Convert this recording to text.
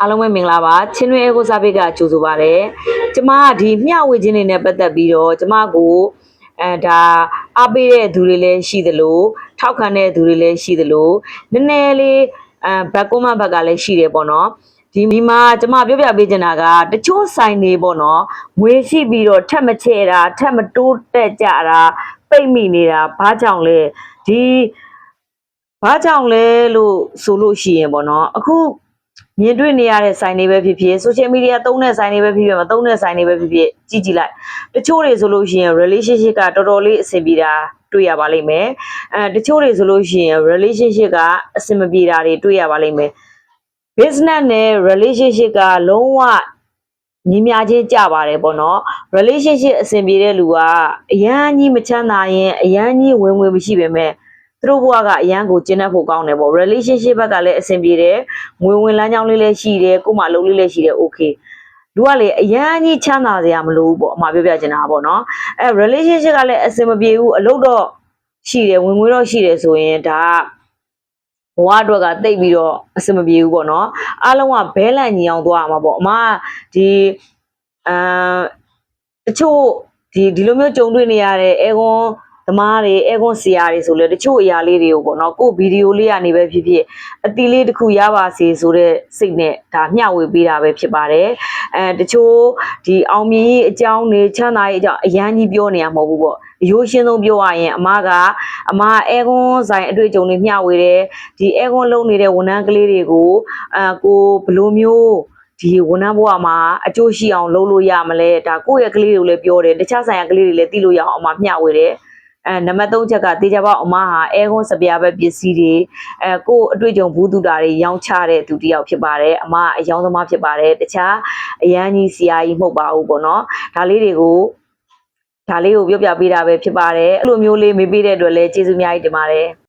အားလုံးပဲမင်္ဂလာပါချင်းတွဲအေကိုစားပိတ်ကကြိုဆိုပါရစေကျမကဒီမျှဝေခြင်းတွေနဲ့ပတ်သက်ပြီးတော့ကျမကိုဒါအားပေးတဲ့သူတွေလည်းရှိသလိုထောက်ခံတဲ့သူတွေလည်းရှိသလိုနည်းနည်းလေးဘက်ကွန်မဘက်ကလည်းရှိတယ်ပေါ့နော်ဒီမှာကျမပြောပြပေးချင်တာကတချို့ဆိုင်တွေပေါ့နော်ငွေရှိပြီးတော့ထက်မချဲ့တာထက်မတိုးတက်ကြတာပိတ်မိနေတာဘာကြောင့်လဲဘာကြောင့်လဲလို့ဆိုလို့ရှိရင်ပေါ့နော်အခုမြင်တွေ့နေရတဲ့ဆိုင်တွေပဲဖြစ်ဖြစ် social media သုံးတဲ့ဆိုင်တွေပဲဖြစ်ဖြစ်မသုံးတဲ့ဆိုင်တွေပဲဖြစ်ဖြစ်ကြည့်ကြည့်လိုက်တချို့တွေဆိုလို့ရှိရင် relationship ကတော်တော်လေးအဆင်ပြေတာတွေ့ရပါလိမ့်မယ်တချို့တွေဆိုလို့ရှိရင် relationship ကအဆင်မပြေတာတွေတွေ့ရပါလိမ့်မယ် business နဲ့ relationship ကလုံးဝညီမျှချင်းကြပါတယ်ပေါ့နော် relationship အဆင်ပြေတဲ့လူကအရန်ကြီးမချမ်းသာရင်အရန်ကြီးဝင်မရှိပေမဲ့သူတို့ဘဝကအရန်ကိုကျင့်တတ်ဖို့ကောင်းတယ်ပေါ့ relationship ဘက်ကလည်းအဆင်ပြေတယ်ဝင်လမ်းကြောင်းလေးလည်းရှိတယ်ကို့မှာအလုပ်လေးလည်းရှိတယ် okay လူကလေအရန်ကြီးချမ်းသာစရာမလိုဘူးပေါ့အမှာပြောပြချင်တာပေါ့နော်relationship ကလည်းအဆင်မပြေဘူးအလုပ်တော့ရှိတယ်ဝင်ငွေတော့ရှိတယ်ဆိုရင်ဒါဘဝအတွက်ကတိတ်ပြီးတော့အဆင်မပြေဘူးပေါ့နော်အားလုံးကဘဲလန့်ညီအောင်သွားရမှာပေါ့အမဒီတချို့ဒီလိုမျိုးကြုံတွေ့နေရတဲ့အဲကွန်သမားတွေအဲကွန်ဆရာတွေဆိုလေတချို့အရာလေးတွေကိုပေါ့နော်ကိုဗီဒီယိုလေးကနေပဲဖြစ်ဖြစ်အတီလေးတစ်ခုရပါစေဆိုတဲ့စိတ်နဲ့ဒါမျှဝေပေးတာပဲဖြစ်ပါတယ်တချို့ဒီအောင်မြင်ရေးအကြောင်းတွေချမ်းသာရေးအကြောင်းအရန်ကြီးပြောနေရမဟုတ်ဘူးပေါ့ရိုးရှင်းဆုံးပြောရရင်အမအဲကွန်ဆိုင်အတွေ့အကြုံတွေမျှဝေတယ်ဒီအဲကွန်လုံးနေတဲ့ဝန်ထမ်းကလေးတွေကိုကိုဘလိုမျိုးဒီဝန်ထမ်းဘဝမှာအကျိုးရှိအောင်လုပ်လို့ရမလဲဒါကိုယ့်ရဲ့ကလေးတွေကိုလည်းပြောတယ်တခြားဆိုင်ရာကလေးတွေလည်းသိလို့ရအောင်အမမျှဝေတယ်နံပါတ်3ချက်ကတေချာပေါက်အမဟာအဲကွန်စပြားပဲပစ္စည်းတွေကိုအတွေ့အကြုံဘူးတူတာတွေရောင်းချတဲ့သူတစ်ယောက်ဖြစ်ပါတယ်အမအယောင်းသမားဖြစ်ပါတယ်တခြားအရန်ကြီးဆရာကြီးမဟုတ်ပါဘူးပေါ့နော်ဒါလေးကိုပြောပြပေးတာပဲဖြစ်ပါတယ်အဲ့လိုမျိုးလေးမေးပေးတဲ့အတွက်လည်းကျေးဇူးအများကြီးတင်ပါတယ်